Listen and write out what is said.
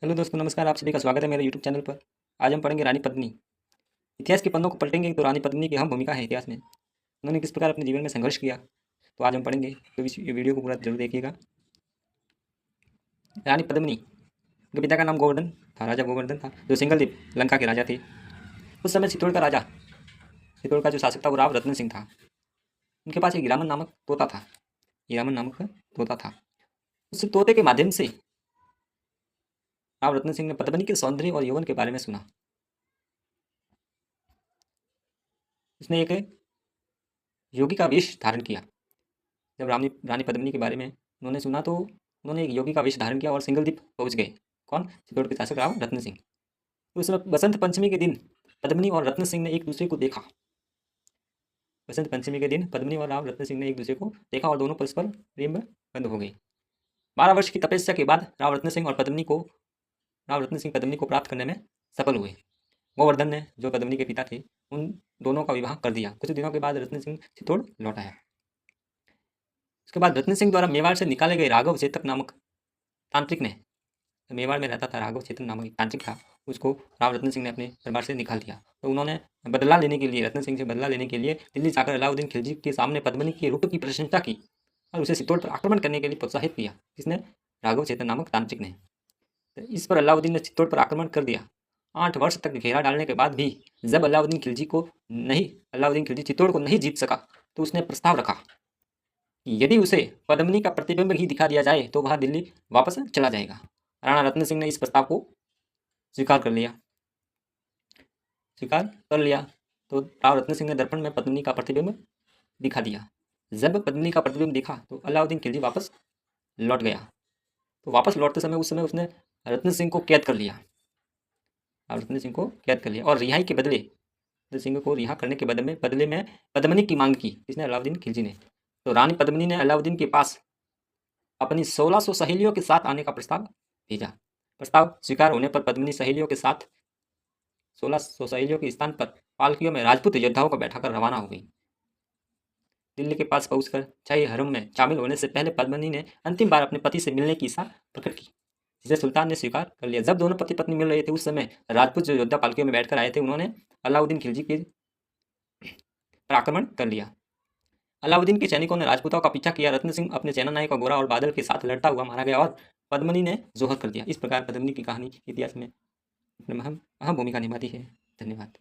Hello दोस्तों, नमस्कार। आप सभी का स्वागत है मेरे यूट्यूब चैनल पर। आज हम पढ़ेंगे रानी पद्मिनी। इतिहास के पन्नों को पलटेंगे तो रानी पद्मिनी की अहम भूमिका है इतिहास में। उन्होंने किस प्रकार अपने जीवन में संघर्ष किया, तो आज हम पढ़ेंगे। तो इस वीडियो को पूरा जरूर देखिएगा। रानी पद्मिनी के पिता का नाम गोवर्धन था, राजा गोवर्धन था, जो सिंगलदीप लंका के राजा थे। उस समय चित्तौड़ का राजा, चित्तौड़ का जो शासक था वो राव रत्न सिंह था। उनके पास एक हीरामन नामक तोता था। हीरामन नामक तोता था। उस तोते के माध्यम से राव रत्न सिंह ने पद्मिनी के सौंदर्य और यौवन के बारे में सुना। उसने एक योगी का वेश धारण किया। जब रानी पद्मिनी के बारे में उन्होंने सुना तो उन्होंने एक योगी का वेश धारण किया और सिंगलदीप पहुंच गए। कौन? चित्तौड़ के शासक राव रत्न सिंह। तो उस वक्त बसंत पंचमी के दिन पद्मिनी और रत्न सिंह ने एक दूसरे को देखा। बसंत पंचमी के दिन पद्मिनी और राव रत्न सिंह ने एक दूसरे को देखा और दोनों परस्पर प्रेम में बंद हो गए। 12 वर्ष की तपस्या के बाद राव रत्न सिंह पद्मिनी को प्राप्त करने में सफल हुए। गोवर्धन ने, जो पद्मिनी के पिता थे, उन दोनों का विवाह कर दिया। कुछ दिनों के बाद रत्न सिंह चित्तौड़ लौट आया। उसके बाद रत्न सिंह द्वारा मेवाड़ से निकाले गए राघव चेतक नामक तांत्रिक ने, मेवाड़ में रहता था राघव चेतन नामक एक तांत्रिक था, उसको राव रत्न सिंह ने अपने दरबार से निकाल दिया। तो उन्होंने बदला लेने के लिए, रत्न सिंह से बदला लेने के लिए दिल्ली जाकर अलाउद्दीन खिलजी के सामने पद्मिनी के रूप की प्रशंसा की और उसे चित्तौड़ पर आक्रमण करने के लिए प्रोत्साहित किया। किसने? राघव चेतन नामक तांत्रिक ने। तो इस पर अलाउद्दीन ने चित्तौड़ पर आक्रमण कर दिया। 8 वर्ष तक घेरा डालने के बाद भी जब अलाउद्दीन खिलजी चित्तौड़ को नहीं जीत सका, तो उसने प्रस्ताव रखा कि यदि उसे पद्मिनी का प्रतिबिंब ही दिखा दिया जाए तो वह दिल्ली वापस चला जाएगा। राणा रत्न सिंह ने इस प्रस्ताव को स्वीकार कर लिया। तो राव रत्न सिंह ने दर्पण में पद्मिनी का प्रतिबिंब दिखा दिया। जब पद्मिनी का प्रतिबिंब दिखा तो अलाउद्दीन खिलजी वापस लौट गया। तो वापस लौटते समय उस समय उसने रत्न सिंह को कैद कर लिया। रत्न सिंह को कैद कर लिया और रिहाई के बदले, रत्न सिंह को रिहा करने के बदले में पद्मिनी की मांग की। किसने? अलाउद्दीन खिलजी ने। तो रानी पद्मिनी ने अलाउद्दीन के पास अपनी 1600 सहेलियों के साथ आने का प्रस्ताव भेजा। प्रस्ताव स्वीकार होने पर पद्मिनी 1600 सहेलियों के स्थान पर पालकियों में राजपूत योद्धाओं को बैठाकर रवाना हो गई। दिल्ली के पास पहुंचकर शाही हरम में शामिल होने से पहले पद्मिनी ने अंतिम बार अपने पति से मिलने की इच्छा प्रकट की, जिसे सुल्तान ने स्वीकार कर लिया। जब दोनों पति पत्नी मिल रहे थे उस समय राजपूत जो योद्धा पालकियों में बैठकर आए थे, उन्होंने अलाउद्दीन खिलजी के पर आक्रमण कर लिया। अलाउद्दीन के सैनिकों ने राजपूतों का पीछा किया। रत्न सिंह अपने सेनानायक गोरा और बादल के साथ लड़ता हुआ मारा गया और पद्मिनी ने जोहर कर दिया। इस प्रकार पद्मिनी की कहानी इतिहास में अहम भूमिका निभाती है। धन्यवाद।